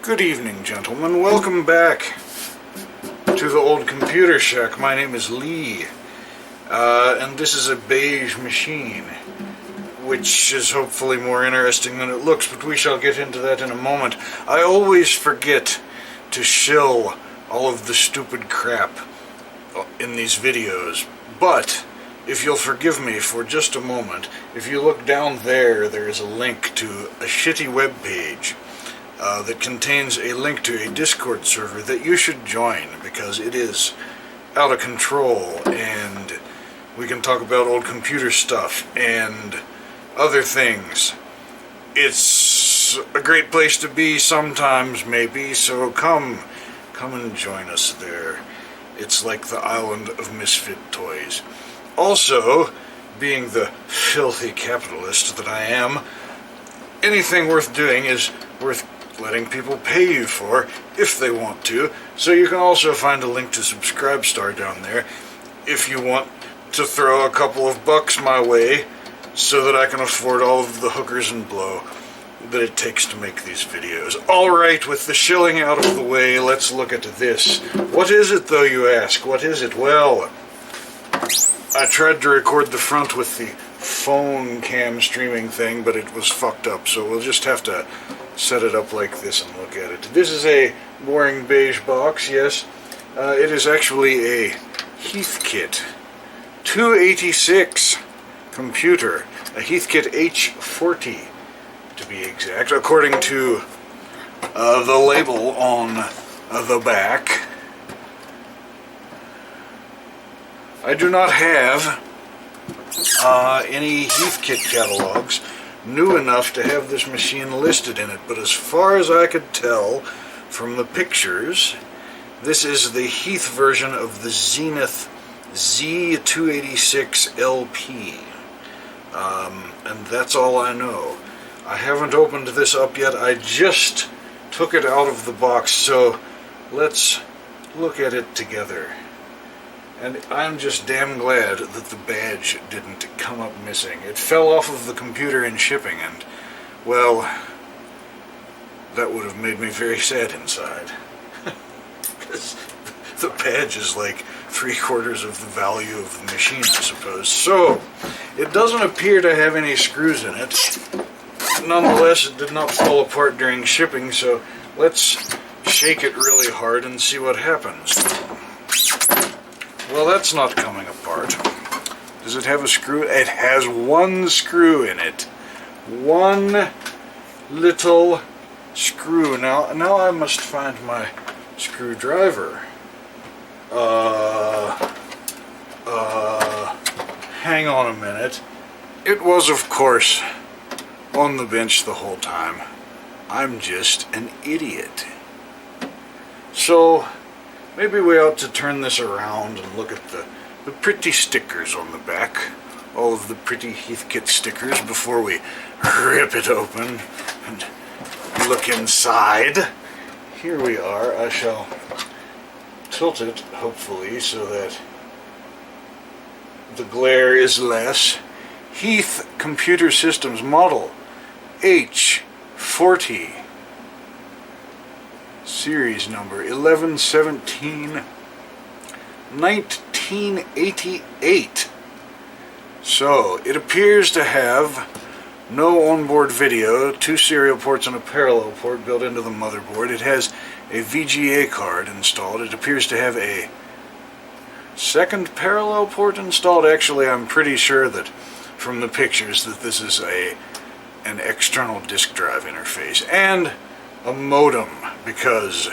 Good evening, gentlemen. Welcome back to the old computer shack. My name is Lee, and this is a beige machine, which is hopefully more interesting than it looks, but we shall get into that in a moment. I always forget to shill all of the stupid crap in these videos, but if you'll forgive me for just a moment, if you look down there, there is a link to a shitty web page that contains a link to a Discord server that you should join, because it is out of control, and we can talk about old computer stuff and other things. It's a great place to be sometimes, maybe, so come and join us there. It's like the island of misfit toys. Also, being the filthy capitalist that I am, anything worth doing is worth letting people pay you for if they want to. So you can also find a link to Subscribestar down there if you want to throw a couple of bucks my way so that I can afford all of the hookers and blow that it takes to make these videos. Alright, with the shilling out of the way, let's look at this. What is it, though, you ask? What is it? Well, I tried to record the front with the phone cam streaming thing, but it was fucked up, so we'll just have to set it up like this and look at it. This is a boring beige box, yes. It is actually a Heathkit 286 computer, a Heathkit H-40 to be exact, according to the label on the back. I do not have any Heathkit catalogs new enough to have this machine listed in it, but as far as I could tell from the pictures, this is the Heath version of the Zenith Z-286LP, and that's all I know. I haven't opened this up yet. I just took it out of the box, so let's look at it together. And I'm just damn glad that the badge didn't come up missing. It fell off of the computer in shipping, and, well, that would have made me very sad inside. Because the badge is like 3/4 of the value of the machine, I suppose. So, it doesn't appear to have any screws in it. Nonetheless, it did not fall apart during shipping, so let's shake it really hard and see what happens. Well, that's not coming apart. Does it have a screw? It has one screw in it. One little screw. Now I must find my screwdriver. Hang on a minute. It was, of course, on the bench the whole time. I'm just an idiot. So, maybe we ought to turn this around and look at the pretty stickers on the back. All of the pretty Heathkit stickers before we rip it open and look inside. Here we are. I shall tilt it, hopefully, so that the glare is less. Heath Computer Systems Model H-40. Series number 1117 1988. So, it appears to have no onboard video, 2 serial ports and a parallel port built into the motherboard. It has a VGA card installed. It appears to have a second parallel port installed. Actually, I'm pretty sure that from the pictures that this is an external disk drive interface. And a modem, because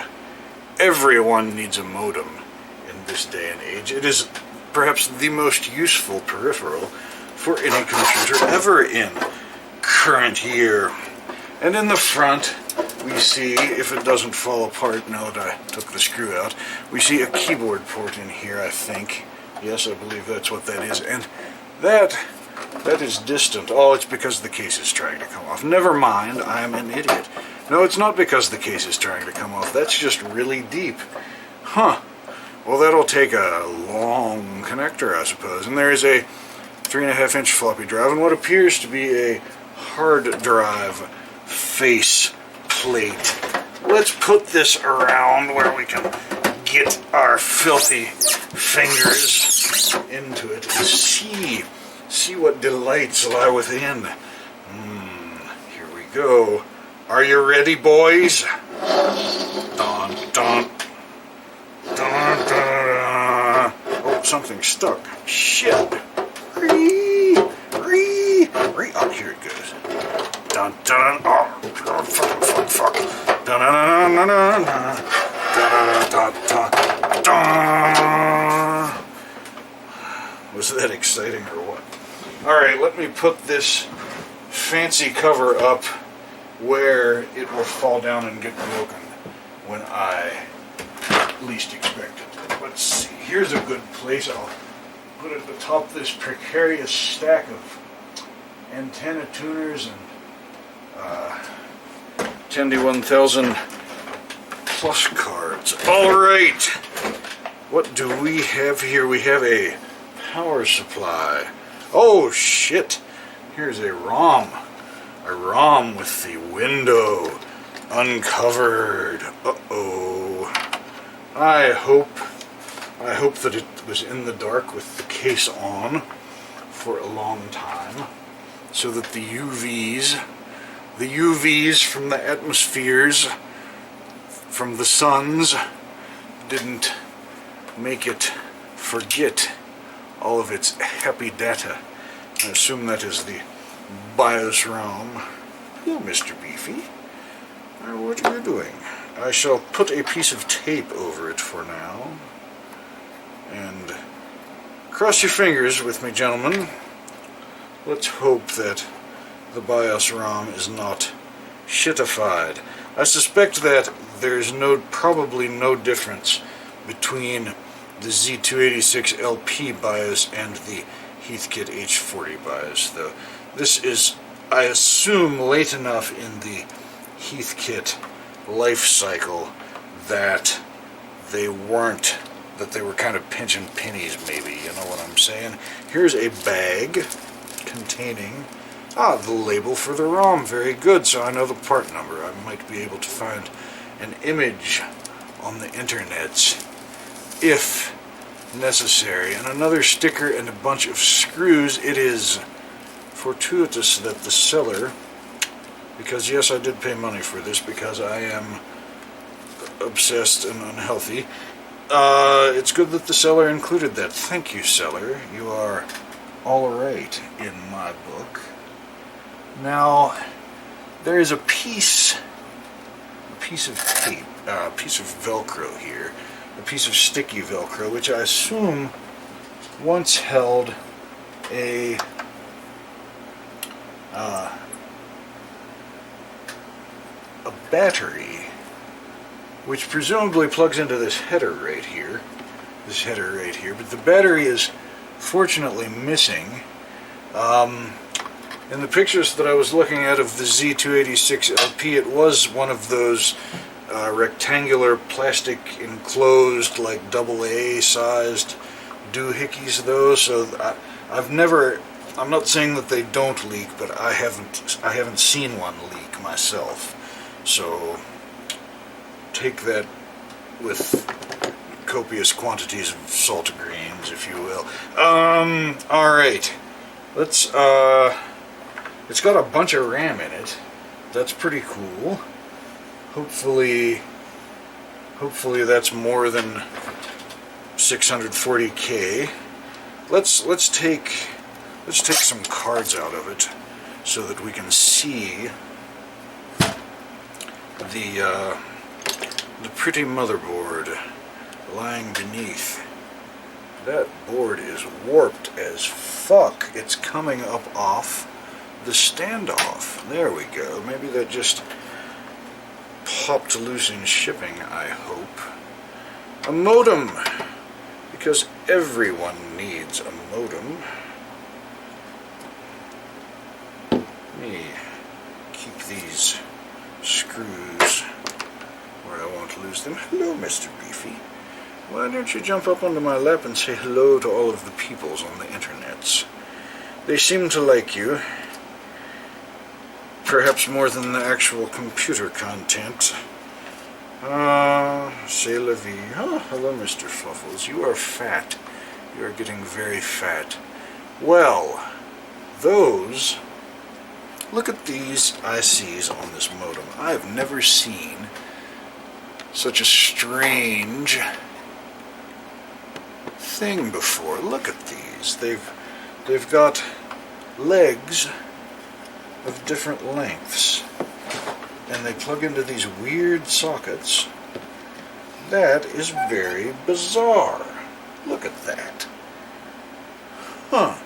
everyone needs a modem in this day and age. It is perhaps the most useful peripheral for any computer ever in current year. And in the front, we see, if it doesn't fall apart now that I took the screw out, we see a keyboard port in here, I think. Yes, I believe that's what that is. And that is distant. Oh, it's because the case is trying to come off. Never mind, I'm an idiot. No, it's not because the case is trying to come off. That's just really deep. Huh. Well, that'll take a long connector, I suppose. And there is a 3.5-inch floppy drive and what appears to be a hard drive face plate let's put this around where we can get our filthy fingers into it and see what delights lie within. Here we go. Are you ready, boys? Dun, dun, dun, dun. Oh, something stuck. Shit. Oh, here it goes. Dun, dun, oh, fuck. Dun, dun, dun, dun, dun, dun, dun. Was that exciting or what? Alright, let me put this fancy cover up where it will fall down and get broken when I least expect it. Let's see, here's a good place. I'll put at the top of this precarious stack of antenna tuners and 10D1000 plus cards. Alright, what do we have here? We have a power supply. Oh shit, here's a ROM. A ROM with the window uncovered. Uh-oh. I hope that it was in the dark with the case on for a long time, so that the UVs from the atmospheres, from the suns, didn't make it forget all of its happy data. I assume that is the BIOS ROM. Hello, Mr. Beefy. What are you doing? I shall put a piece of tape over it for now. And cross your fingers with me, gentlemen. Let's hope that the BIOS ROM is not shitified. I suspect that there's probably no difference between the Z-286LP BIOS and the Heathkit H-40 BIOS, though. This is, I assume, late enough in the Heathkit life cycle that they were kind of pinching pennies, maybe, you know what I'm saying? Here's a bag containing, the label for the ROM. Very good, so I know the part number. I might be able to find an image on the internet if necessary. And another sticker and a bunch of screws. It is fortuitous that the seller, because yes, I did pay money for this because I am obsessed and unhealthy, it's good that the seller included that. Thank you, seller. You are all right in my book. Now, there is a piece of tape, a piece of Velcro here, a piece of sticky Velcro, which I assume once held a battery, which presumably plugs into this header right here, but the battery is fortunately missing. In the pictures that I was looking at of the Z-286LP, it was one of those rectangular plastic enclosed, like AA sized doohickeys, though, so I'm not saying that they don't leak, but I haven't seen one leak myself. So take that with copious quantities of salt grains, if you will. Alright. Let's, it's got a bunch of RAM in it. That's pretty cool. Hopefully that's more than 640K. Let's take some cards out of it so that we can see the pretty motherboard lying beneath. That board is warped as fuck. It's coming up off the standoff. There we go. Maybe that just popped loose in shipping, I hope. A modem, because everyone needs a modem. Let me keep these screws where I won't lose them. Hello, Mr. Beefy. Why don't you jump up onto my lap and say hello to all of the peoples on the internets? They seem to like you. Perhaps more than the actual computer content. C'est la vie. Oh, hello, Mr. Fluffles. You are fat. You are getting very fat. Well, those... Look at these ICs on this modem. I have never seen such a strange thing before. Look at these. They've got legs of different lengths, and they plug into these weird sockets. That is very bizarre. Look at that. Huh.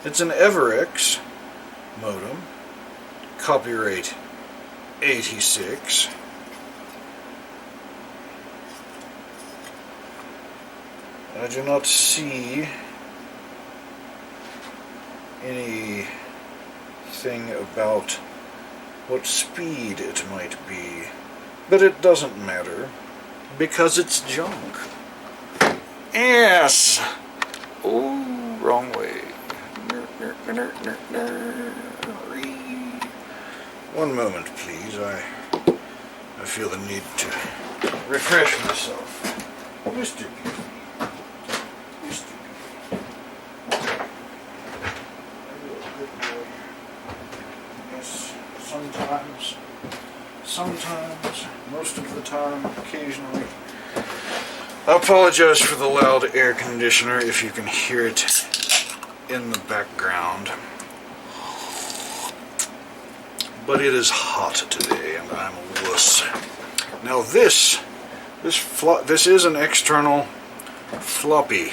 It's an Everex modem, copyright 86. I do not see anything about what speed it might be, but it doesn't matter because it's junk. Yes! Oh, wrong way. One moment, please. I feel the need to refresh myself. Mr. Yes, sometimes, most of the time, occasionally. I apologize for the loud air conditioner if you can hear it in the background. But it is hot today and I'm a wuss. Now this is an external floppy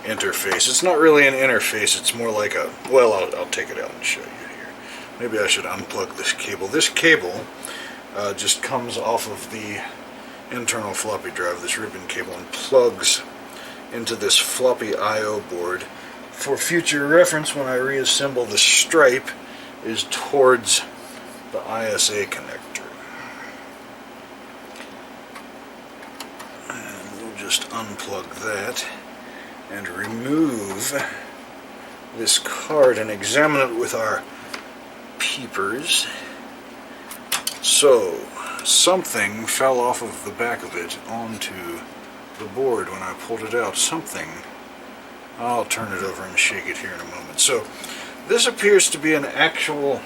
interface. It's not really an interface, it's more like a... Well, I'll take it out and show you here. Maybe I should unplug this cable. This cable just comes off of the internal floppy drive, this ribbon cable, and plugs into this floppy I/O board. For future reference, when I reassemble, the stripe is towards the ISA connector. And we'll just unplug that and remove this card and examine it with our peepers. So, something fell off of the back of it onto the board when I pulled it out. Something. I'll turn it over and shake it here in a moment. So, this appears to be an actual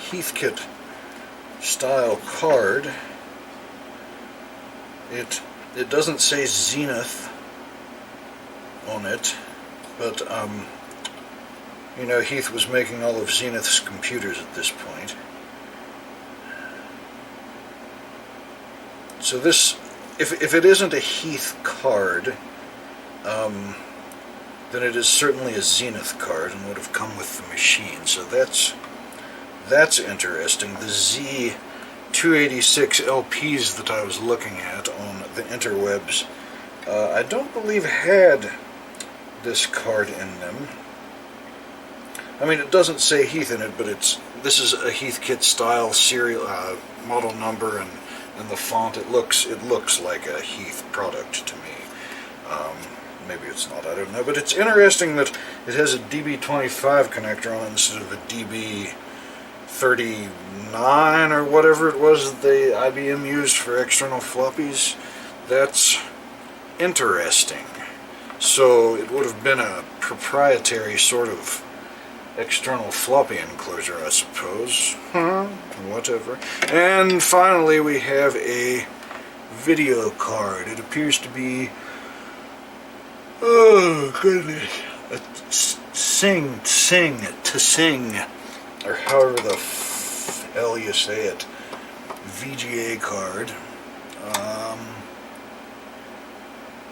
Heathkit style card. It doesn't say Zenith on it, but you know, Heath was making all of Zenith's computers at this point. So this, if it isn't a Heath card, then it is certainly a Zenith card and would have come with the machine. So that's interesting. The Z-286LPs that I was looking at on the interwebs, I don't believe had this card in them. I mean, it doesn't say Heath in it, but this is a Heathkit style serial model number, and the font, it looks like a Heath product to me. Maybe it's not, I don't know. But it's interesting that it has a DB25 connector on it instead of a DB39 or whatever it was that the IBM used for external floppies. That's interesting. So it would have been a proprietary sort of external floppy enclosure, I suppose. Whatever. And finally we have a video card. It appears to be, oh goodness, a sing, or however the hell you say it, VGA card.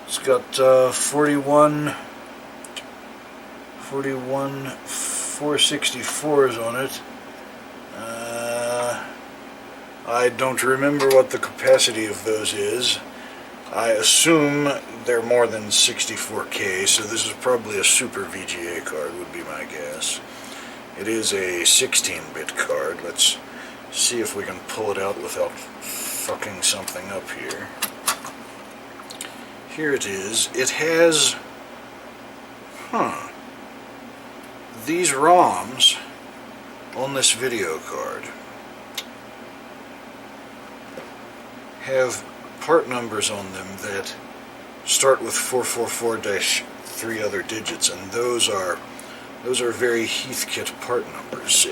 It's got 41 464s on it. I don't remember what the capacity of those is. I assume they're more than 64K, so this is probably a super VGA card, would be my guess. It is a 16-bit card. Let's see if we can pull it out without fucking something up here. Here it is. It has, these ROMs on this video card. have part numbers on them that start with 444-3 other digits, and those are very Heathkit part numbers.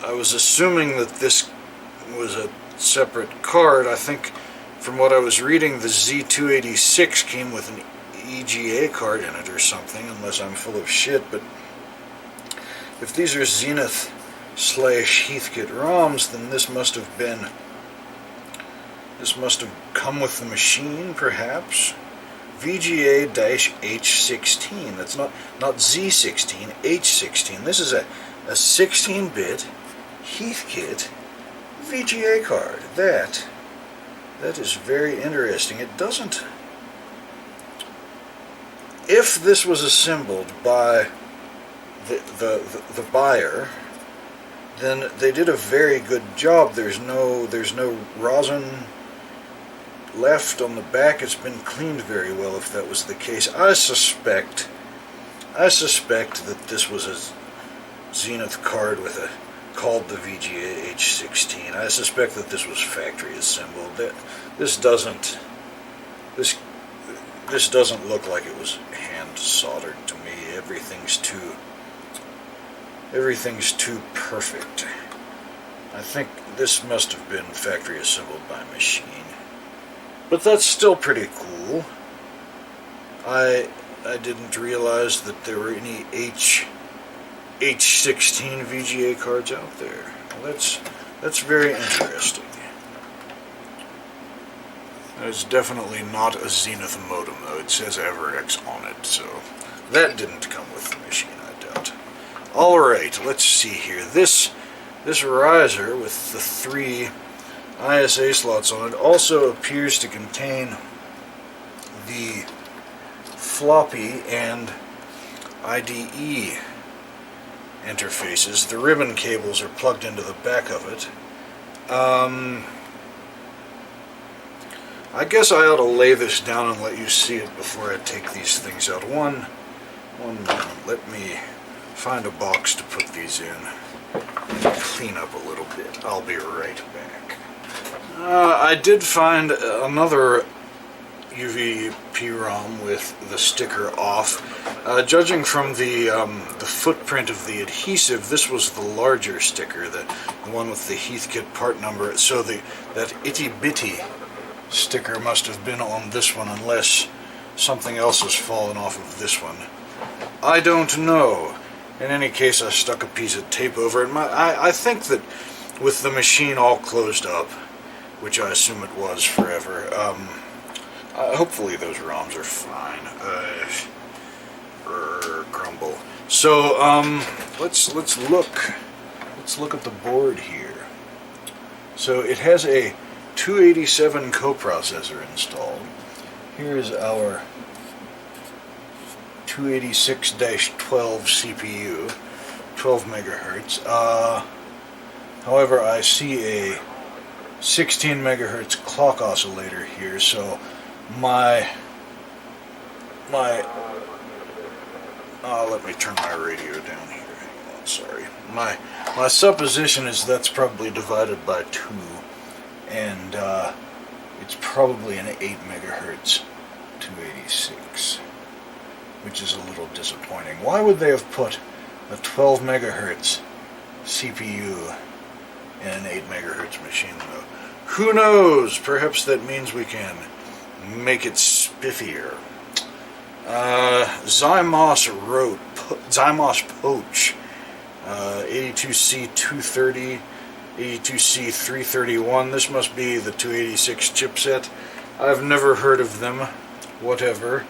I was assuming that this was a separate card. I think from what I was reading, the Z-286 came with an EGA card in it or something, unless I'm full of shit. But if these are Zenith / Heathkit ROMs, then this must have come with the machine, perhaps. VGA-H16. That's not Z16, H16. This is a 16-bit Heathkit VGA card. That is very interesting. It doesn't... If this was assembled by the buyer, then they did a very good job. There's no rosin left on the back. It's been cleaned very well, if that was the case. I suspect that this was a Zenith card called the VGA H16. I suspect that this was factory assembled. This doesn't look like it was hand soldered to me. Everything's too perfect. I think this must have been factory assembled by machine. But that's still pretty cool. I didn't realize that there were any H16 VGA cards out there. Well, that's very interesting. It's definitely not a Zenith modem, though. It says Everex on it, so that didn't come with the machine, I doubt. Alright, let's see here. This riser with the 3 ISA slots on it also appears to contain the floppy and IDE interfaces. The ribbon cables are plugged into the back of it. I guess I ought to lay this down and let you see it before I take these things out. One moment. Let me find a box to put these in and clean up a little bit. I'll be right back. I did find another UVP-ROM with the sticker off. Judging from the footprint of the adhesive, this was the larger sticker, the one with the Heathkit part number. So that itty-bitty sticker must have been on this one, unless something else has fallen off of this one. I don't know. In any case, I stuck a piece of tape over it. I think that with the machine all closed up, which I assume it was forever, hopefully those ROMs are fine. Grumble. So let's look at the board here. So it has a 287 coprocessor installed. Here's our 286-12 CPU, 12 megahertz. However, I see a 16 megahertz clock oscillator here, so let me turn my radio down here. Hang on, sorry. My supposition is that's probably divided by 2, and it's probably an 8 megahertz 286, which is a little disappointing. Why would they have put a 12 megahertz CPU in an 8 megahertz machine, though? Who knows? Perhaps that means we can make it spiffier. Zymos Poach, 82C230, 82C331. This must be the 286 chipset. I've never heard of them. Whatever.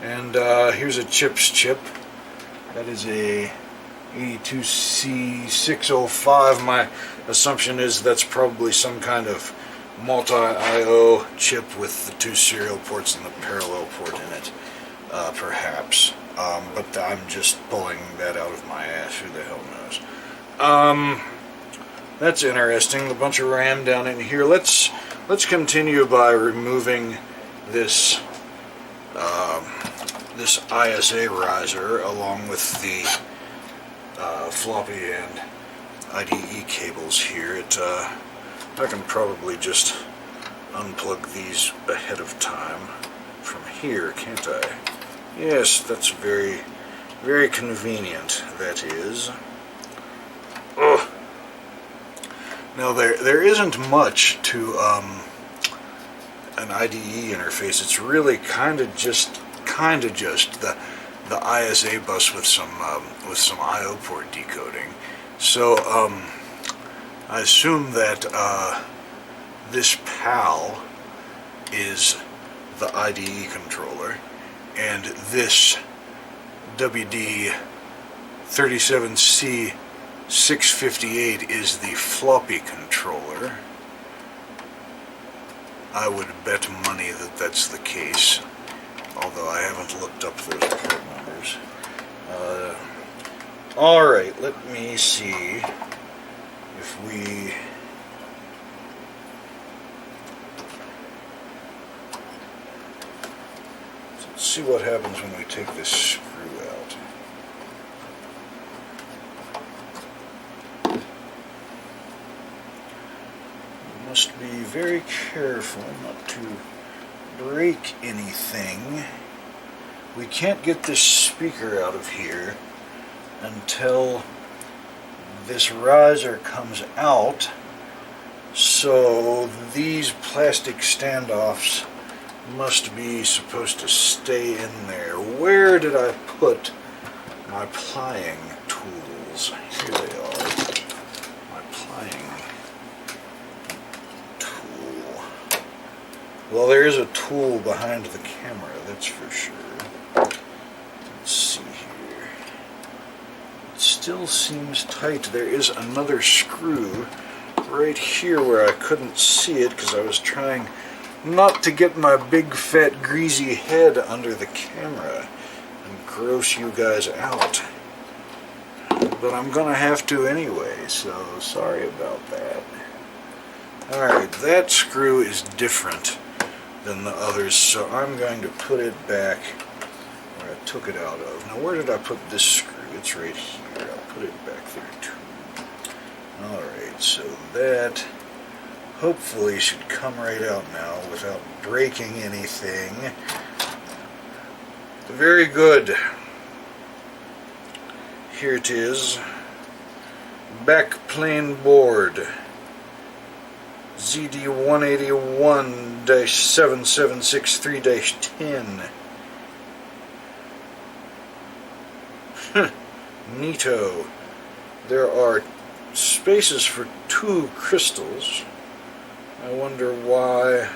And here's a chips chip. That is a 82C605. My assumption is that's probably some kind of multi-IO chip with the 2 serial ports and the parallel port in it, perhaps. But I'm just pulling that out of my ass. Who the hell knows? That's interesting. A bunch of RAM down in here. Let's continue by removing this this ISA riser along with the floppy and IDE cables here. I can probably just unplug these ahead of time from here, can't I? Yes, that's very, very convenient, that is. Ugh. Now there isn't much to an IDE interface. It's really kind of just the ISA bus with some I/O port decoding. So I assume that this PAL is the IDE controller, and this WD-37C658 is the floppy controller. I would bet money that that's the case, although I haven't looked up those part numbers. Alright, let me see if we... Let's see what happens when we take this screw out. We must be very careful not to break anything. We can't get this speaker out of here until this riser comes out, so these plastic standoffs must be supposed to stay in there. Where did I put my plying tools? Here they are. My plying tool. Well, there is a tool behind the camera, that's for sure. Let's see here. It still seems tight. There is another screw right here where I couldn't see it because I was trying not to get my big fat greasy head under the camera and gross you guys out. But I'm gonna have to anyway, so sorry about that. Alright, that screw is different than the others, so I'm going to put it back where I took it out of. Now, where did I put this screw? It's right here. I'll put it back there too. Alright, so that hopefully should come right out now without breaking anything. Very good. Here it is. Backplane board. ZD181-7763-10. Neato. There are spaces for 2 crystals. I wonder why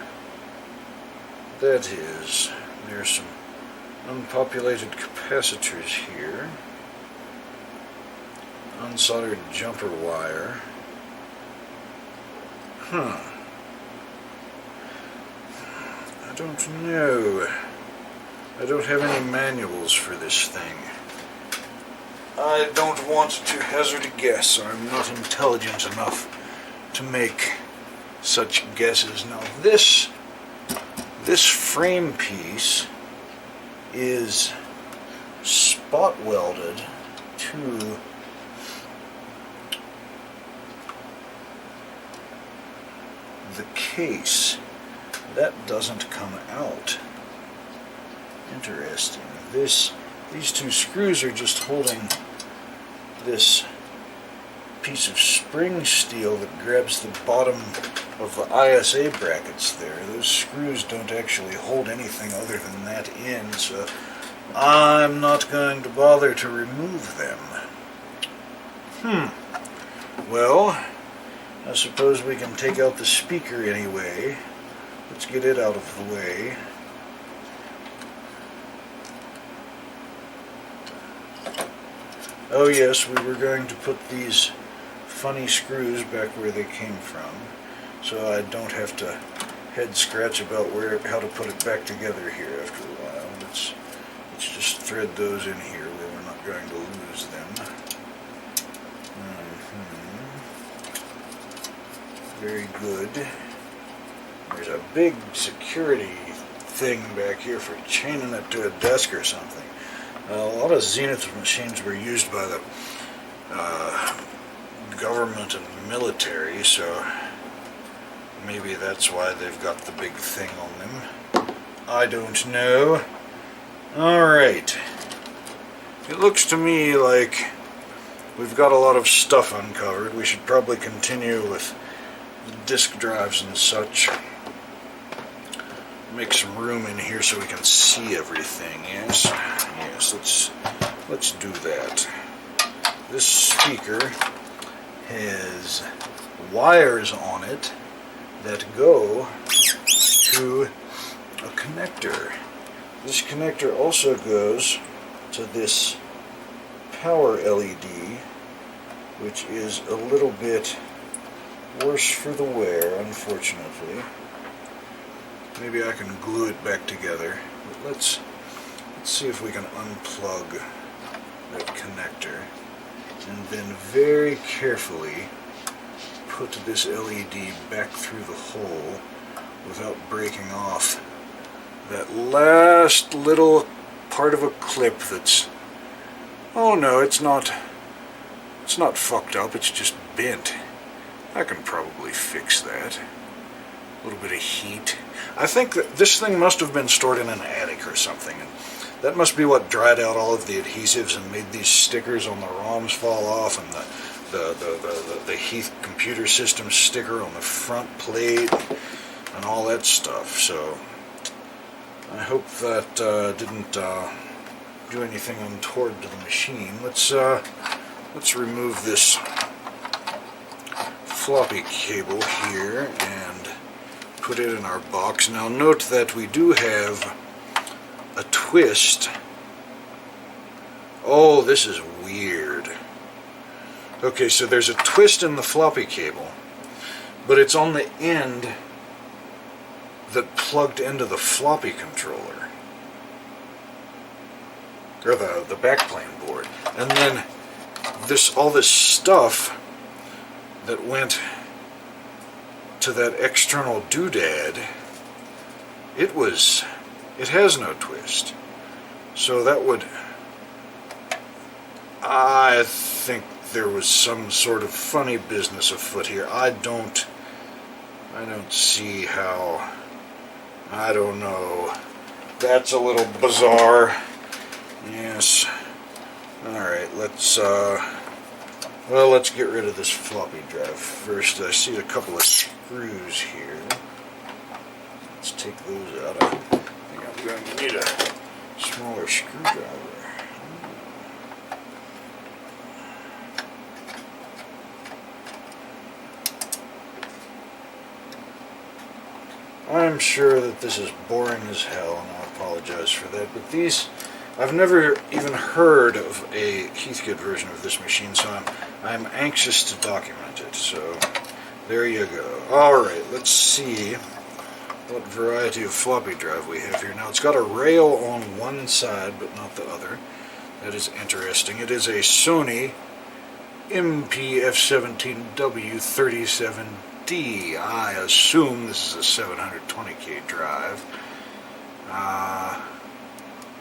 that is. There's some unpopulated capacitors here. Unsoldered jumper wire. I don't know. I don't have any manuals for this thing. I don't want to hazard a guess. I'm not intelligent enough to make such guesses. Now this frame piece is spot welded to the case. That doesn't come out. Interesting. These 2 screws are just holding this piece of spring steel that grabs the bottom of the ISA brackets there. Those screws don't actually hold anything other than that in, so I'm not going to bother to remove them. Well, I suppose we can take out the speaker anyway. Let's get it out of the way. Oh yes, we were going to put these funny screws back where they came from, so I don't have to head scratch about how to put it back together here after a while. Let's just thread those in here where we're not going to lose them. Very good. There's a big security thing back here for chaining it to a desk or something. A lot of Zenith machines were used by the government and military, so Maybe that's why they've got the big thing on them. I don't know. Alright. It looks to me like we've got a lot of stuff uncovered. We should probably continue with the disk drives and such. Make some room in here so we can see everything. Yes, yes. Let's do that. This speaker has wires on it that go to a connector. This connector also goes to this power LED, which is a little bit worse for the wear, unfortunately. Maybe I can glue it back together. But let's see if we can unplug that connector and then very carefully put this LED back through the hole without breaking off that last little part of a clip that's, oh no, it's not fucked up, it's just bent. I can probably fix that. A little bit of heat. I think that this thing must have been stored in an attic or something, and that must be what dried out all of the adhesives and made these stickers on the ROMs fall off, and the Heath computer system sticker on the front plate and all that stuff. So I hope that didn't do anything untoward to the machine. Let's remove this floppy cable here and put it in our box. Now note that we do have a twist. Oh, this is weird. Okay, so there's a twist in the floppy cable, but it's on the end that plugged into the floppy controller, or the backplane board. And then all this stuff that went to that external doodad, it has no twist. So that would, I think there was some sort of funny business afoot here. I don't see how, I don't know. That's a little bizarre. Yes. Alright, let's get rid of this floppy drive first. I see a couple of screws here. Let's take those out. I think I'm going to need a smaller screwdriver. I'm sure that this is boring as hell, and I apologize for that, but these, I've never even heard of a Heathkit version of this machine, so I'm anxious to document it. So there you go. Alright, let's see what variety of floppy drive we have here. Now it's got a rail on one side but not the other. That is interesting. It is a Sony MPF17W37D. I assume this is a 720K drive.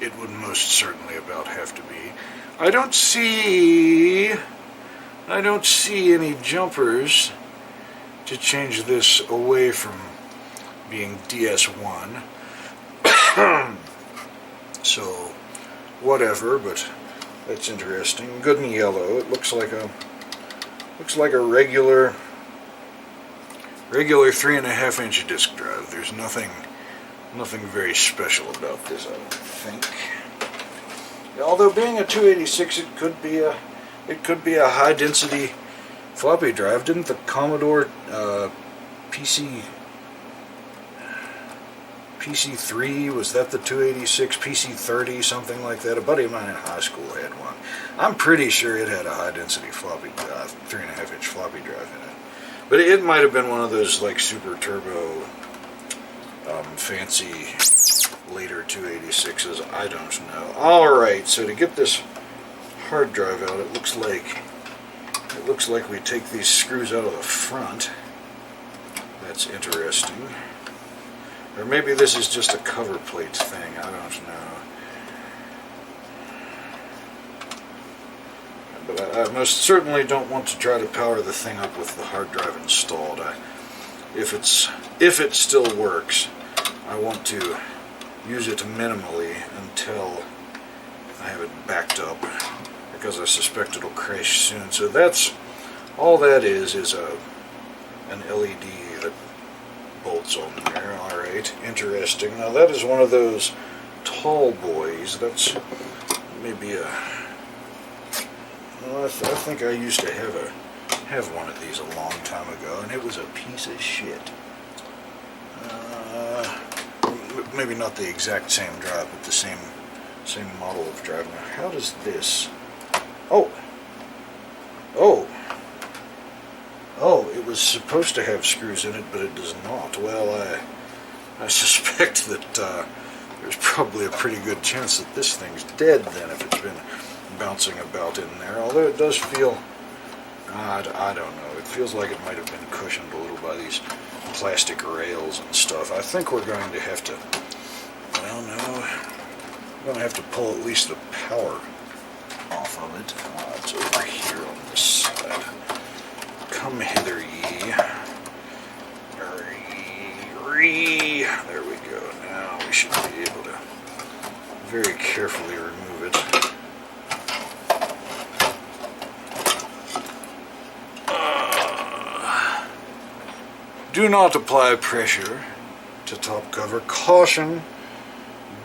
It would most certainly about have to be. I don't see any jumpers to change this away from being DS1. So whatever, but that's interesting. Good and yellow. It looks like a regular 3.5-inch disk drive. There's nothing very special about this, I don't think. Although being a 286, it could be a high density floppy drive. Didn't the Commodore PC3, was that the 286, PC30, something like that? A buddy of mine in high school had one. I'm pretty sure it had a high density floppy drive, 3.5-inch floppy drive in it. But it might have been one of those like super turbo fancy later 286s, I don't know. Alright, so to get this hard drive out, it looks like we take these screws out of the front. That's interesting. Or maybe this is just a cover plate thing, I don't know. But I most certainly don't want to try to power the thing up with the hard drive installed. if it still works, I want to use it minimally until I have it backed up, because I suspect it'll crash soon. So that's all that is an LED that bolts on there. Alright, interesting. Now that is one of those tall boys. That's maybe a... Well, I think I used to have one of these a long time ago, and it was a piece of shit. Maybe not the exact same drive, but the same model of drive. Now, how does this... Oh, it was supposed to have screws in it, but it does not. Well, I suspect that there's probably a pretty good chance that this thing's dead then, if it's been bouncing about in there. Although it does feel... I don't know. It feels like it might have been cushioned a little by these plastic rails and stuff. I think we're going to have to... Well, no. I'm going to have to pull at least the power off of it. It's over here on this side. Come hither, ye. There we go. Now we should be able to very carefully remove it. Do not apply pressure to top cover. Caution,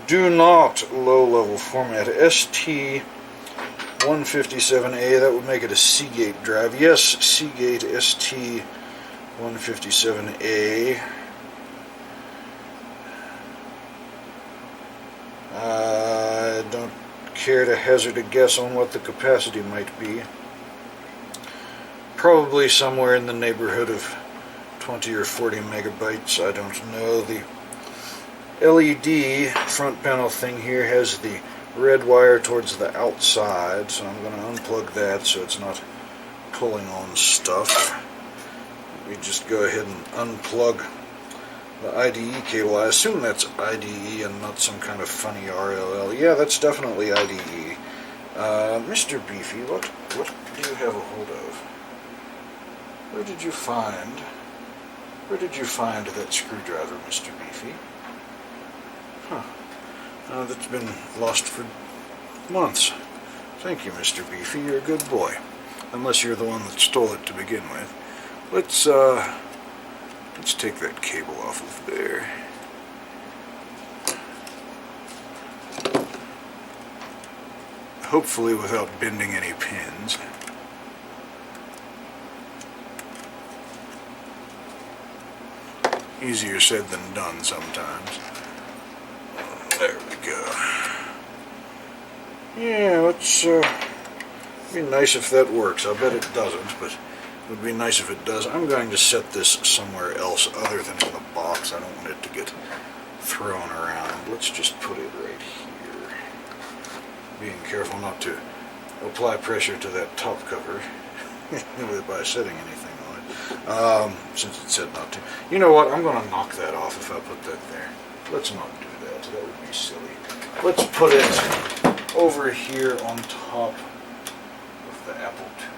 do not low-level format. ST157A, that would make it a Seagate drive. Yes, Seagate ST157A. I don't care to hazard a guess on what the capacity might be. Probably somewhere in the neighborhood of 20 or 40 megabytes, I don't know. The LED front panel thing here has the red wire towards the outside, so I'm going to unplug that so it's not pulling on stuff. We just go ahead and unplug the IDE cable. I assume that's IDE and not some kind of funny RLL. Yeah, that's definitely IDE. Mr. Beefy, what do you have a hold of? Where did you find that screwdriver, Mr. Beefy? Huh. That's been lost for months. Thank you, Mr. Beefy. You're a good boy. Unless you're the one that stole it to begin with. Let's take that cable off of there. Hopefully without bending any pins. Easier said than done sometimes. There we go. Yeah, let's, be nice if that works. I bet it doesn't, but it would be nice if it does. I'm going to set this somewhere else other than in the box. I don't want it to get thrown around. Let's just put it right here. Being careful not to apply pressure to that top cover by setting anything on it. Since it said not to. You know what? I'm going to knock that off if I put that there. Let's not do that. That would be silly. Let's put it over here on top of the Apple II.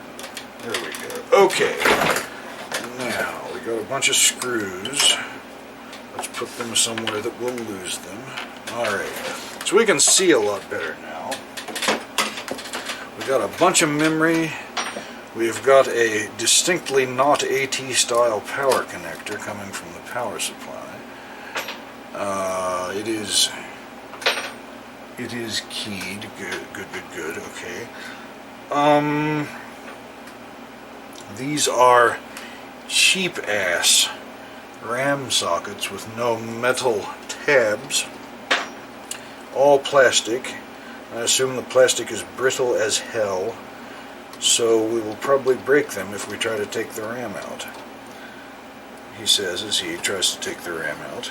There we go. Okay. Now, we got a bunch of screws. Let's put them somewhere that we'll lose them. Alright. So we can see a lot better now. We got a bunch of memory. We've got a distinctly not AT style power connector coming from the power supply. It is keyed. Good. Okay. These are cheap ass RAM sockets with no metal tabs. All plastic. I assume the plastic is brittle as hell, so we will probably break them if we try to take the RAM out. He says as he tries to take the RAM out.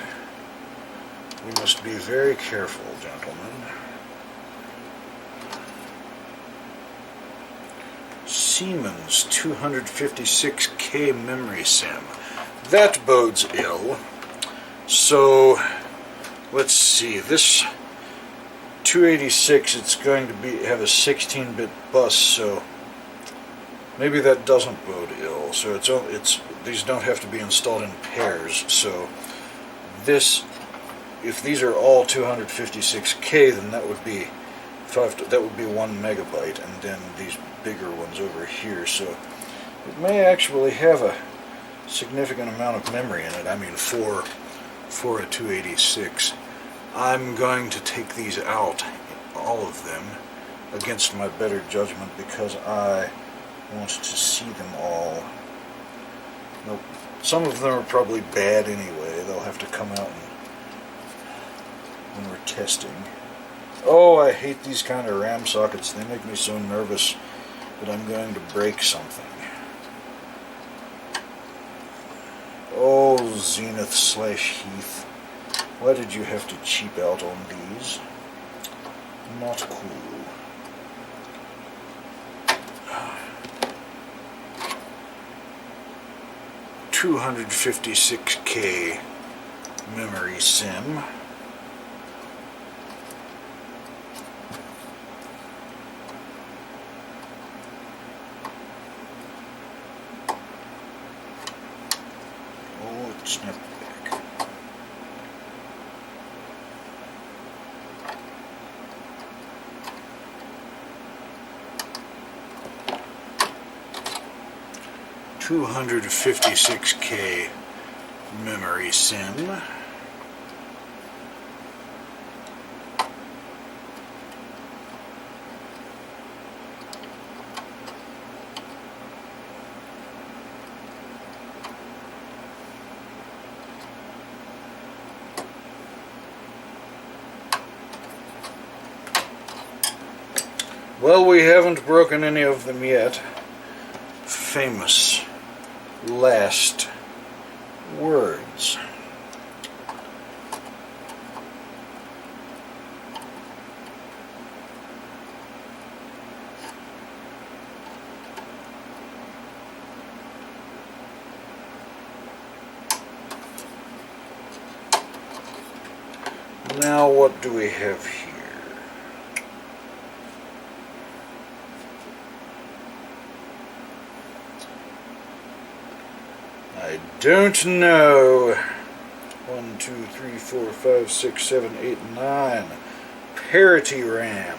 We must be very careful, gentlemen. Siemens 256K memory sim. That bodes ill. So, let's see. This 286, it's going to have a 16-bit bus, so maybe that doesn't bode ill. So these don't have to be installed in pairs. So this, if these are all 256K, then that would be 1 megabyte, and then these bigger ones over here. So it may actually have a significant amount of memory in it. I mean, for a 286. I'm going to take these out, all of them, against my better judgment, because I want to see them all. Nope. Some of them are probably bad anyway. They'll have to come out when we're testing. Oh, I hate these kind of RAM sockets. They make me so nervous that I'm going to break something. Oh, Zenith / Heath. Why did you have to cheap out on these? Not cool. $256K memory sim. Oh, it's not back. $256K memory sim. Well, we haven't broken any of them yet. Famous last words. Now, what do we have here? I don't know. 1, 2, 3, 4, 5, 6, 7, 8, 9. Parity RAM.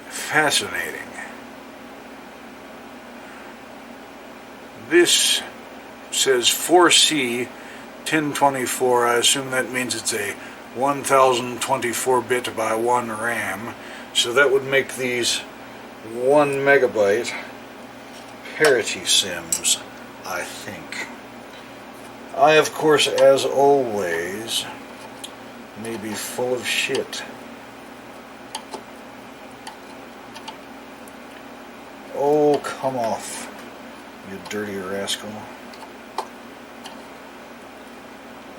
Fascinating. This says 4C 1024. I assume that means it's a 1024-bit by 1 RAM. So that would make these 1 megabyte parity sims, I think. I, of course, as always, may be full of shit. Oh, come off, you dirty rascal.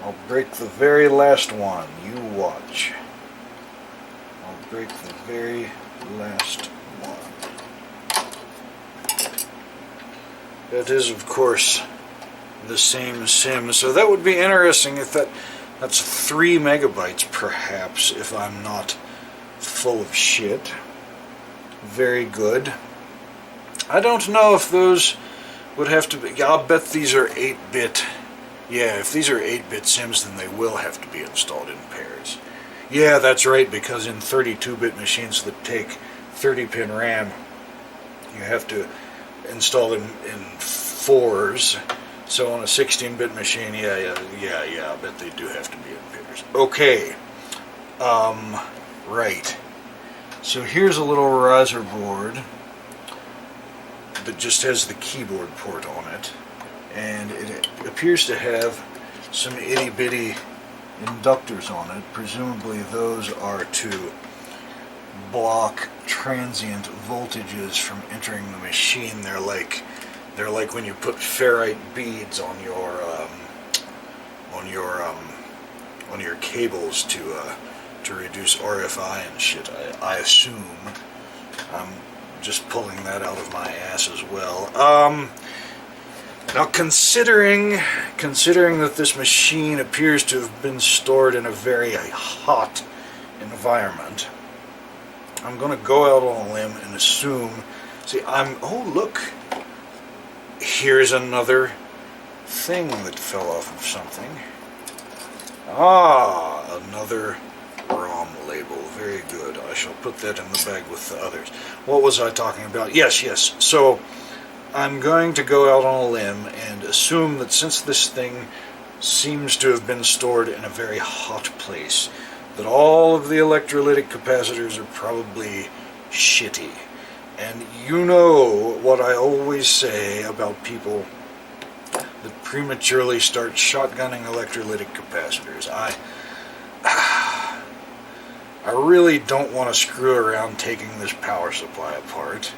I'll break the very last one. You watch. I'll break the very last one. That is, of course, the same sim. So that would be interesting if that's 3 megabytes, perhaps, if I'm not full of shit. Very good. I don't know if those would have to be... I'll bet these are 8-bit. Yeah, if these are 8-bit sims, then they will have to be installed in pairs. Yeah, that's right, because in 32-bit machines that take 30-pin RAM, you have to install them in 4s. So on a 16-bit machine, yeah, I bet they do have to be in pairs. Okay. Right. So here's a little riser board that just has the keyboard port on it. And it appears to have some itty-bitty inductors on it. Presumably those are to block transient voltages from entering the machine. They're like when you put ferrite beads on your cables to reduce RFI and shit. I assume. I'm just pulling that out of my ass as well. Now, considering that this machine appears to have been stored in a very hot environment, I'm going to go out on a limb and assume See, oh look, here's another thing that fell off of something. Ah, another ROM label. Very good. I shall put that in the bag with the others. What was I talking about? Yes. So, I'm going to go out on a limb and assume that since this thing seems to have been stored in a very hot place, that all of the electrolytic capacitors are probably shitty. And you know what I always say about people that prematurely start shotgunning electrolytic capacitors. I really don't want to screw around taking this power supply apart.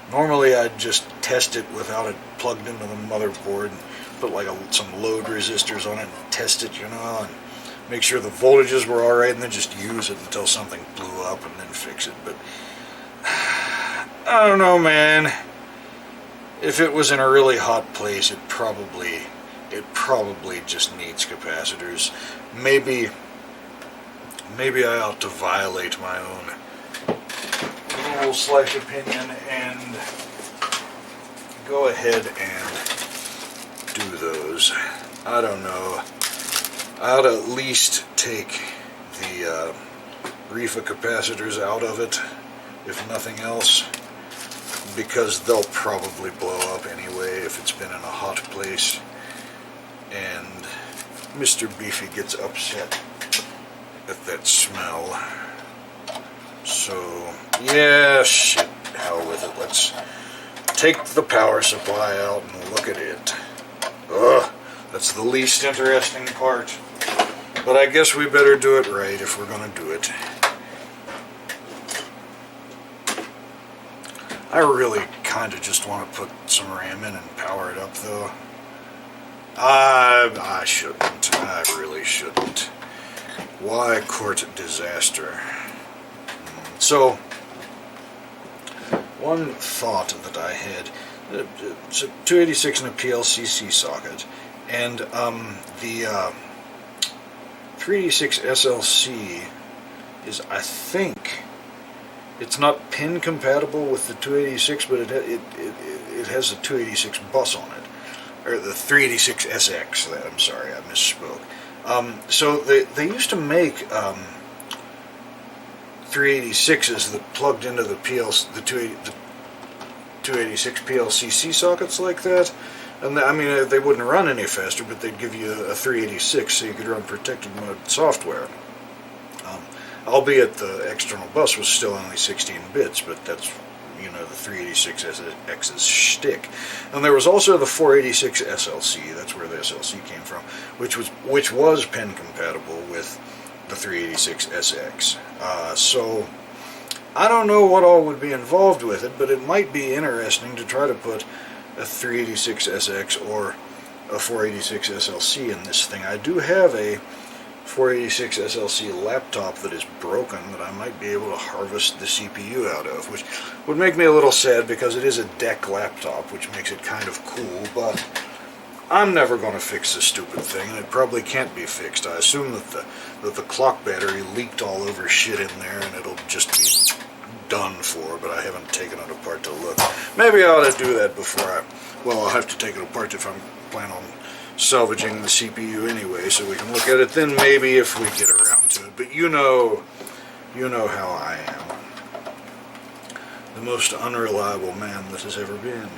Normally I'd just test it without it plugged into the motherboard and put like some load resistors on it and test it, you know, and make sure the voltages were alright and then just use it until something blew up and then fix it. But I don't know, man. If it was in a really hot place, it probably just needs capacitors. Maybe I ought to violate my own rules/opinion and go ahead and do those. I don't know. I ought to at least take the reefa capacitors out of it, if nothing else, because they'll probably blow up anyway if it's been in a hot place, and Mr. Beefy gets upset at that smell. So, yeah, shit, hell with it. Let's take the power supply out and look at it. Ugh, that's the least interesting part. But I guess we better do it right if we're gonna do it. I really kind of just want to put some RAM in and power it up, though. I shouldn't. I really shouldn't. Why court disaster? So, one thought that I had, it's a 286 in a PLCC socket, and the 386 SLC is, I think, it's not pin compatible with the 286, but it has a 286 bus on it, or the 386 SX. I'm sorry, I misspoke. So they used to make 386s that plugged into the 286 PLCC sockets like that, and I mean they wouldn't run any faster, but they'd give you a 386 so you could run protected mode software. Albeit the external bus was still only 16 bits, but that's, you know, the 386 SX's shtick. And there was also the 486 SLC, that's where the SLC came from, which was pin compatible with the 386 SX. So I don't know what all would be involved with it, but it might be interesting to try to put a 386 SX or a 486 SLC in this thing. I do have a 486 SLC laptop that is broken that I might be able to harvest the CPU out of, which would make me a little sad because it is a DEC laptop, which makes it kind of cool, but I'm never going to fix this stupid thing, and it probably can't be fixed. I assume that the clock battery leaked all over shit in there, and it'll just be done for, but I haven't taken it apart to look. Maybe I ought to do that before I'll have to take it apart if I'm planning on salvaging the CPU anyway, so we can look at it then maybe if we get around to it. But you know how I am. The most unreliable man that has ever been.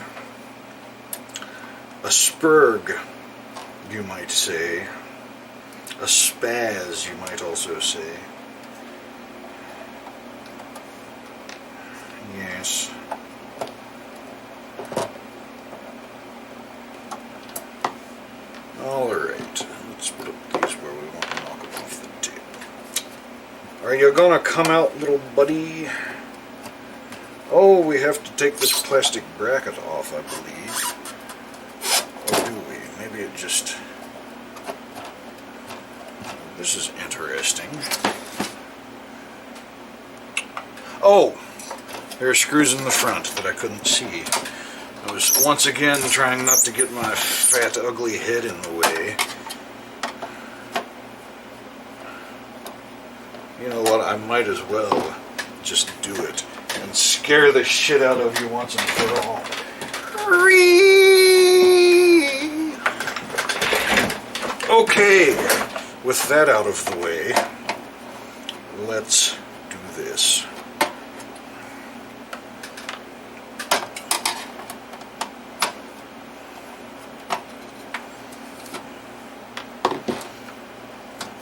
A spurg, you might say. A spaz, you might also say. Yes. Alright, let's put these where we want to knock them off the table. Are you gonna come out, little buddy? Oh, we have to take this plastic bracket off, I believe. Or do we? Maybe it just... This is interesting. Oh! There are screws in the front that I couldn't see. I was once again trying not to get my fat, ugly head in the way. You know what, I might as well just do it. and scare the shit out of you once and for all. Okay, with that out of the way, let's do this.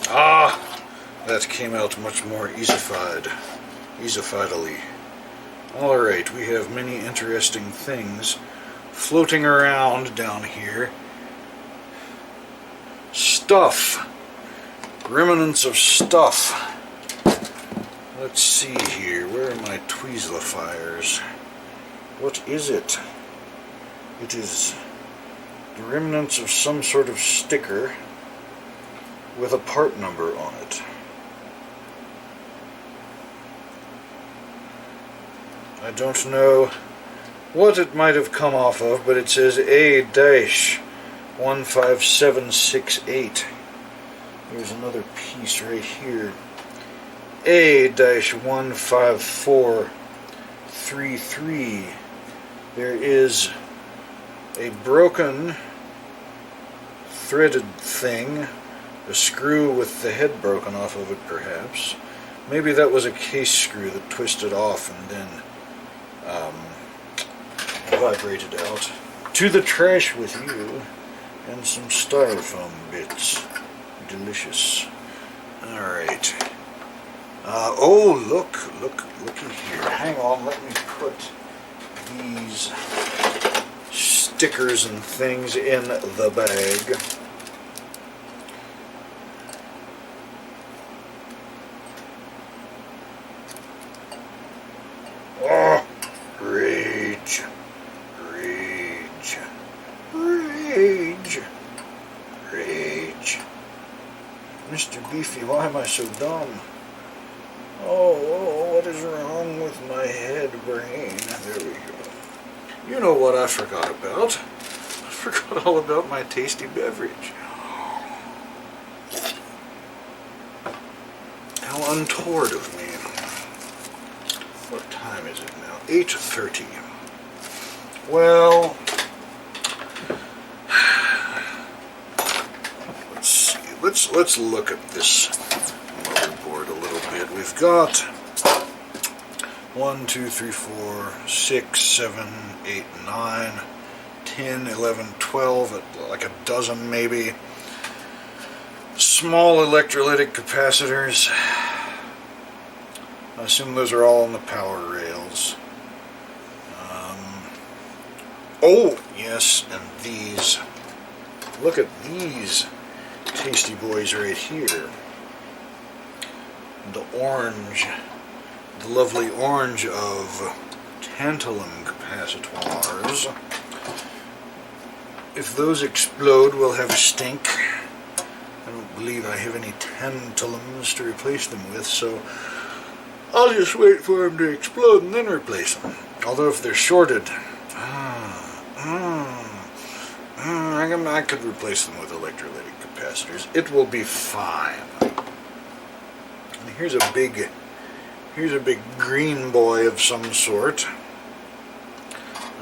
Ah, that came out much more easifiedly. Alright, we have many interesting things floating around down here. Stuff. Remnants of stuff. Let's see here. Where are my tweezlifiers? What is it? It is the remnants of some sort of sticker with a part number on it. I don't know what it might have come off of, but it says A-15768. Here's another piece right here. A-15433. There is a broken threaded thing, a screw with the head broken off of it perhaps. Maybe that was a case screw that twisted off and then vibrated out. To the trash with you, and some styrofoam bits. Delicious. Alright. Oh, looky here. Hang on, let me put these stickers and things in the bag. Oh, rage. Rage. Rage. Rage. Mr. Beefy, why am I so dumb? Oh, what is wrong with my head brain? There we go. You know what I forgot about. I forgot all about my tasty beverage. How untoward of me. What time is it now? 8:30. Well, let's see. Let's look at this motherboard a little bit. We've got 1, 2, 3, 4, 6, 7, 8, 9, 10, 11, 12, like a dozen maybe. Small electrolytic capacitors. I assume those are all on the power rails. Oh, yes, and these. Look at these tasty boys right here. The orange, the lovely orange of tantalum capacitors. If those explode, we'll have a stink. I don't believe I have any tantalums to replace them with, so I'll just wait for them to explode and then replace them. Although if they're shorted, I could replace them with electrolytic capacitors. It will be fine. And here's a big green boy of some sort.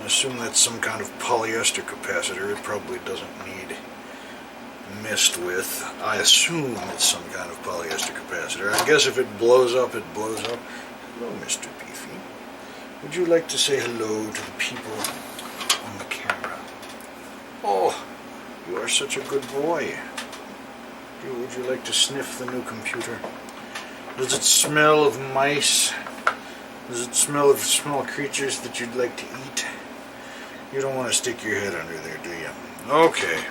I assume that's some kind of polyester capacitor. It probably doesn't need messed with. I assume it's some kind of polyester capacitor. I guess if it blows up, it blows up. Hello, Mr. Beefy. Would you like to say hello to the people on the camera? Oh, you are such a good boy. Would you like to sniff the new computer? Does it smell of mice? Does it smell of small creatures that you'd like to eat? You don't want to stick your head under there, do you? Okay.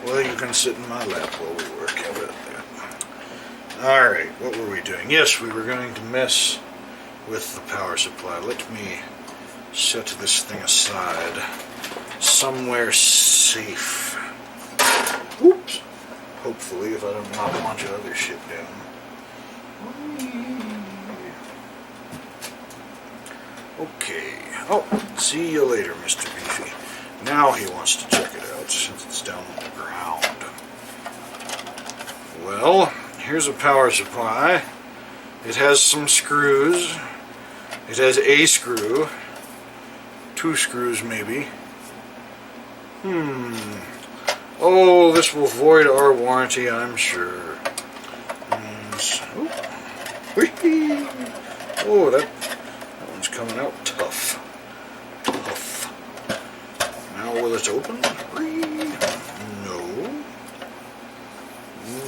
Well, you can sit in my lap while we work. How about that? Alright, what were we doing? Yes, we were going to mess with the power supply. Let me set this thing aside somewhere safe. Oops. Hopefully, if I don't knock a bunch of other shit down. Okay. Oh, see you later, Mr. Beefy. Now he wants to check it out since it's down on the ground. Well, here's a power supply. It has some screws. It has a screw. 2 screws maybe. Oh, this will void our warranty, I'm sure. Oh, that one's coming out tough. Tough. Now will it open? No.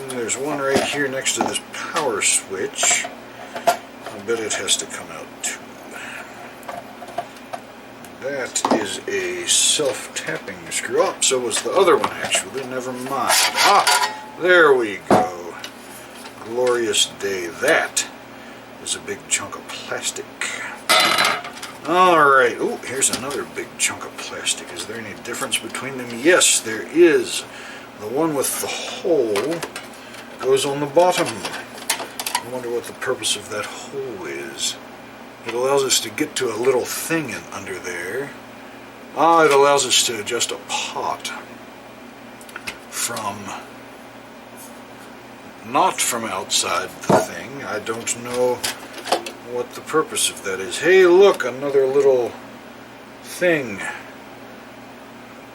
There's one right here next to this power switch. I bet it has to come out too. That is a self-tapping screw. Oh, so was the other one actually. Never mind. Ah, there we go. Glorious day. That is a big chunk of plastic. Alright. Oh, here's another big chunk of plastic. Is there any difference between them? Yes, there is. The one with the hole goes on the bottom. I wonder what the purpose of that hole is. It allows us to get to a little thing under there. Ah, it allows us to adjust a pot from, not from outside the thing. I don't know what the purpose of that is. Hey, look, another little thing.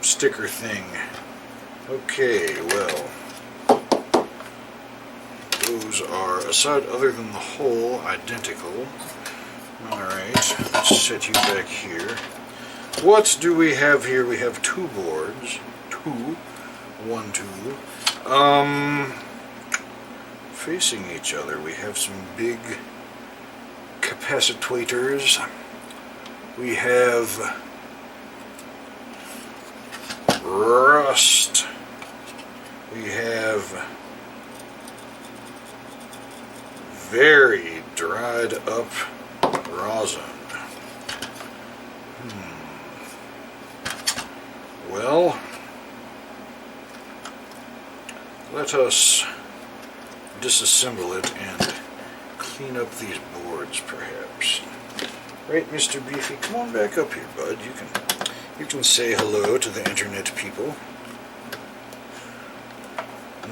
Sticker thing. Okay, well, those are, aside other than the hole, identical. Alright, let's set you back here. What do we have here? We have 2 boards. 1, 2. Facing each other, we have some big capacitors. We have rust. We have very dried up rosin. Well, let us disassemble it and clean up these boards, perhaps. Right, Mr. Beefy, come on back up here, bud. You can say hello to the internet people.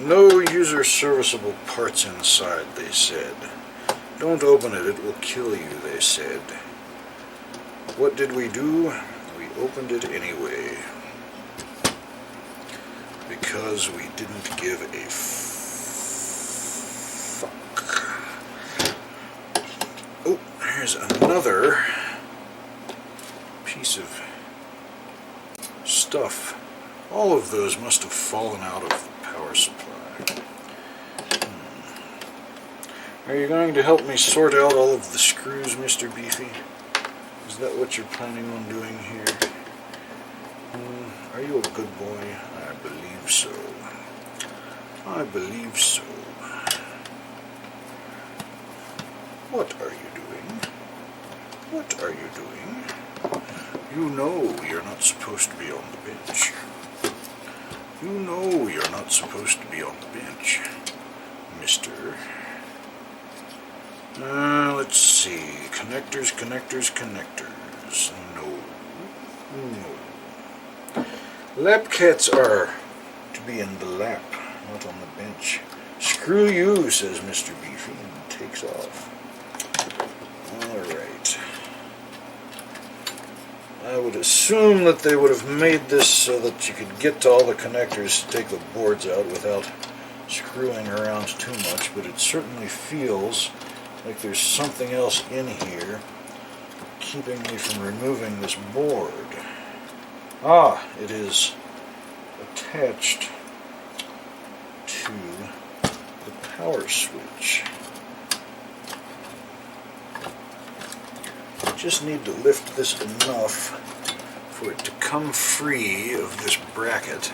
No user serviceable parts inside, they said. Don't open it, it will kill you, they said. What did we do? We opened it anyway. Because we didn't give a fuck. Oh, here's another piece of stuff. All of those must have fallen out of the power supply. Are you going to help me sort out all of the screws, Mr. Beefy? Is that what you're planning on doing here? Are you a good boy? I believe so. I believe so. What are you doing? What are you doing? You know you're not supposed to be on the bench. You know you're not supposed to be on the bench, mister. Let's see. Connectors. No. Lap cats are to be in the lap, not on the bench. Screw you, says Mr. Beefy, and takes off. Alright. I would assume that they would have made this so that you could get to all the connectors to take the boards out without screwing around too much, but it certainly feels like there's something else in here keeping me from removing this board. Ah, it is attached to the power switch. I just need to lift this enough for it to come free of this bracket.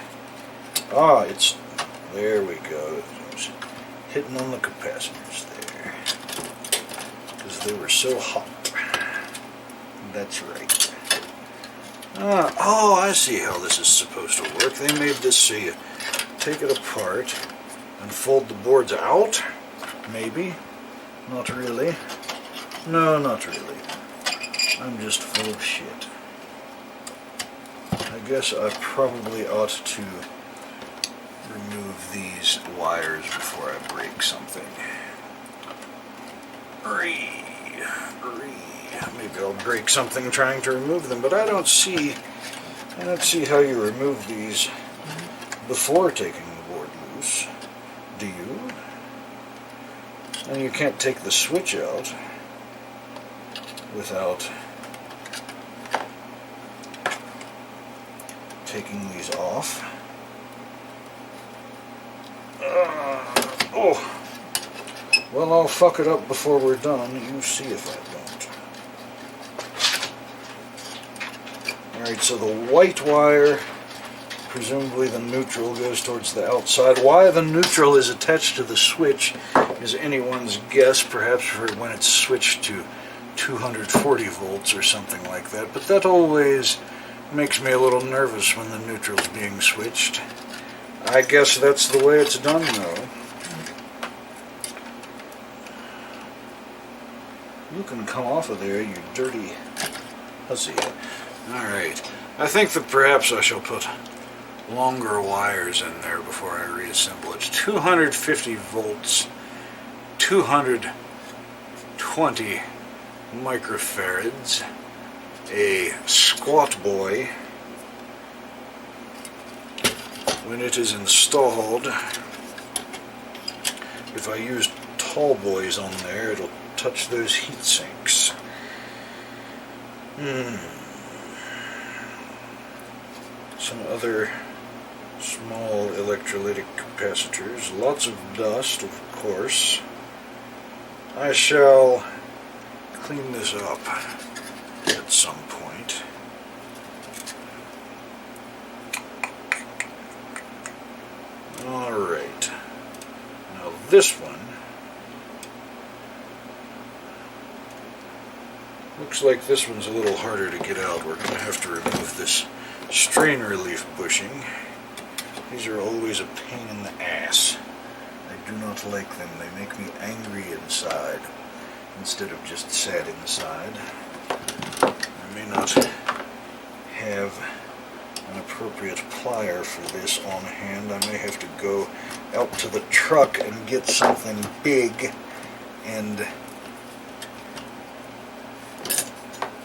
Ah, it's, there we go. It's hitting on the capacitors there. Because they were so hot. That's right. Oh, I see how this is supposed to work. They made this so you take it apart and fold the boards out. Maybe. Not really. No, not really. I'm just full of shit. I guess I probably ought to remove these wires before I break something. Maybe I'll break something trying to remove them, but I don't see how you remove these before taking the board loose. Do you? And you can't take the switch out without taking these off. Oh! Well, I'll fuck it up before we're done. You see if I don't. Alright, so the white wire, presumably the neutral, goes towards the outside. Why the neutral is attached to the switch is anyone's guess, perhaps for when it's switched to 240 volts or something like that. But that always makes me a little nervous when the neutral's being switched. I guess that's the way it's done, though. You can come off of there, you dirty hussy. Alright, I think that perhaps I shall put longer wires in there before I reassemble it. 250 volts, 220 microfarads, a squat boy. When it is installed, if I use tall boys on there, it'll touch those heat sinks. Some other small electrolytic capacitors. Lots of dust, of course. I shall clean this up at some point. Alright. Now this one looks like this one's a little harder to get out. We're going to have to remove this strain relief bushing. These are always a pain in the ass. I do not like them. They make me angry inside instead of just sad inside. I may not have an appropriate plier for this on hand. I may have to go out to the truck and get something big and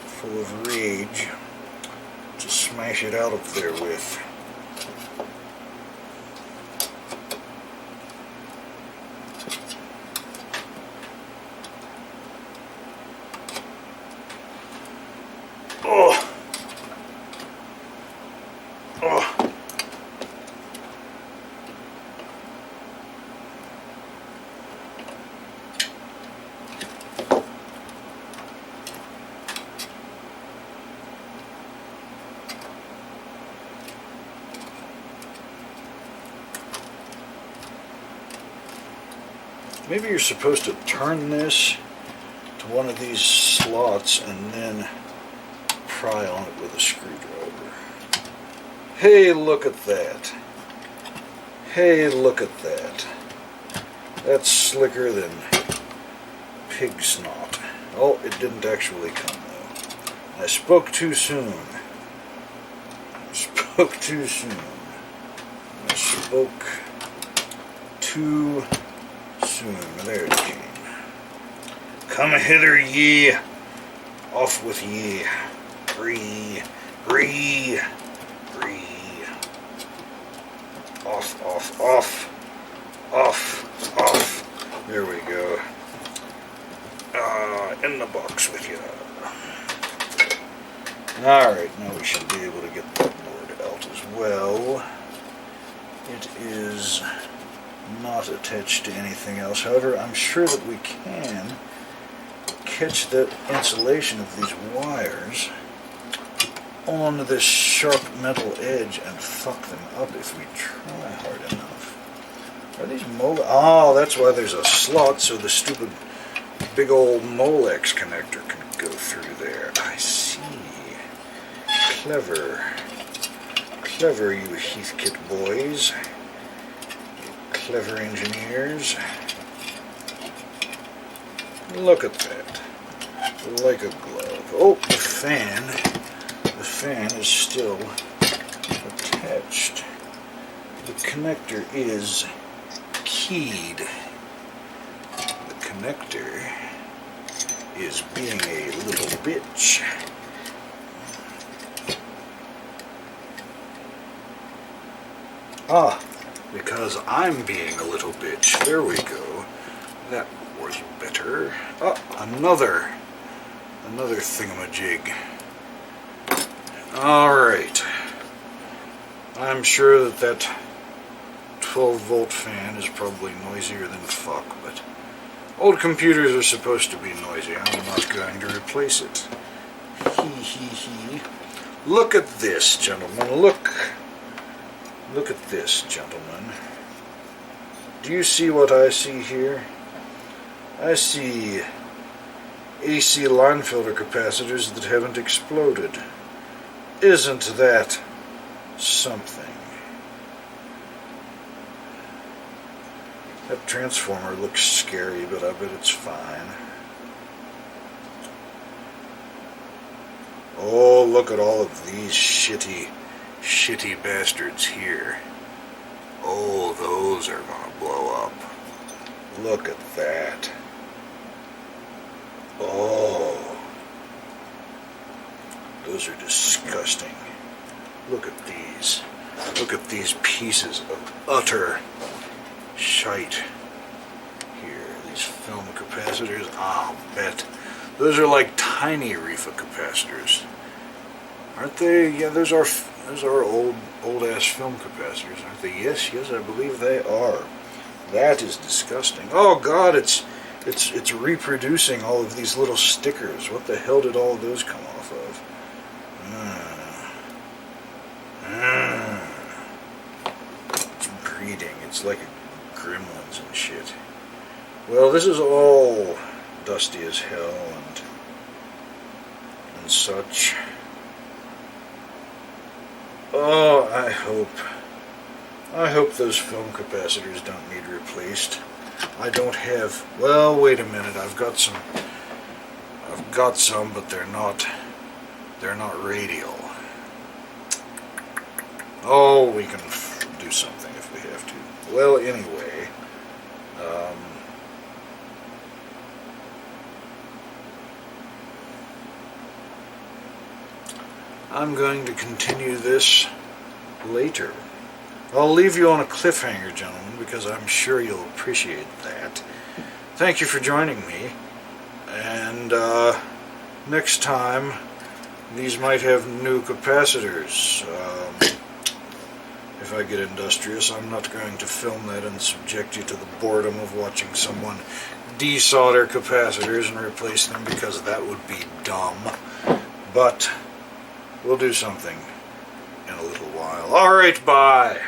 full of rage to smash it out of there with. Oh! Oh! Maybe you're supposed to turn this to one of these slots and then pry on it with a screwdriver. Hey, look at that. Hey, look at that. That's slicker than pig snot. Oh, it didn't actually come, though. I spoke too soon. I spoke too soon. I spoke too soon. There it came. Come hither, ye. Off with ye. Bree. Bree. Bree. Off, off, off. Off, off. There we go. In the box with you. Alright, now we should be able to get that board out as well. It is not attached to anything else. However, I'm sure that we can catch the insulation of these wires on this sharp metal edge and fuck them up if we try hard enough. Are these oh, that's why there's a slot so the stupid big old Molex connector can go through there. I see. Clever. Clever, you Heathkit boys. Clever engineers. Look at that. Like a glove. Oh, the fan. The fan is still attached. The connector is keyed. The connector is being a little bitch. Ah, because I'm being a little bitch. There we go. That was better. Oh, another thingamajig. Alright. I'm sure that 12-volt fan is probably noisier than fuck, but old computers are supposed to be noisy. I'm not going to replace it. Hee. Look at this, gentlemen. Look at this, gentlemen. Do you see what I see here? I see AC line filter capacitors that haven't exploded. Isn't that something? That transformer looks scary, but I bet it's fine. Oh, look at all of these shitty bastards here. Oh, those are gonna blow up. Look at that. Oh, those are disgusting. Look at these. Look at these pieces of utter shite here. These film capacitors. I'll bet. Those are like tiny reefa capacitors. Aren't they? Yeah, those are old ass film capacitors, aren't they? Yes, I believe they are. That is disgusting. Oh God, it's reproducing all of these little stickers. What the hell did all of those come off of? It's breeding. It's like gremlins and shit. Well, this is all dusty as hell and such. Oh, I hope those film capacitors don't need replaced. I don't have. Well, wait a minute. I've got some, but they're not radial. Oh, we can do something if we have to. Well, anyway. I'm going to continue this later. I'll leave you on a cliffhanger, gentlemen, because I'm sure you'll appreciate that. Thank you for joining me. And next time, these might have new capacitors. If I get industrious, I'm not going to film that and subject you to the boredom of watching someone desolder capacitors and replace them, because that would be dumb. But we'll do something in a little while. Alright, bye!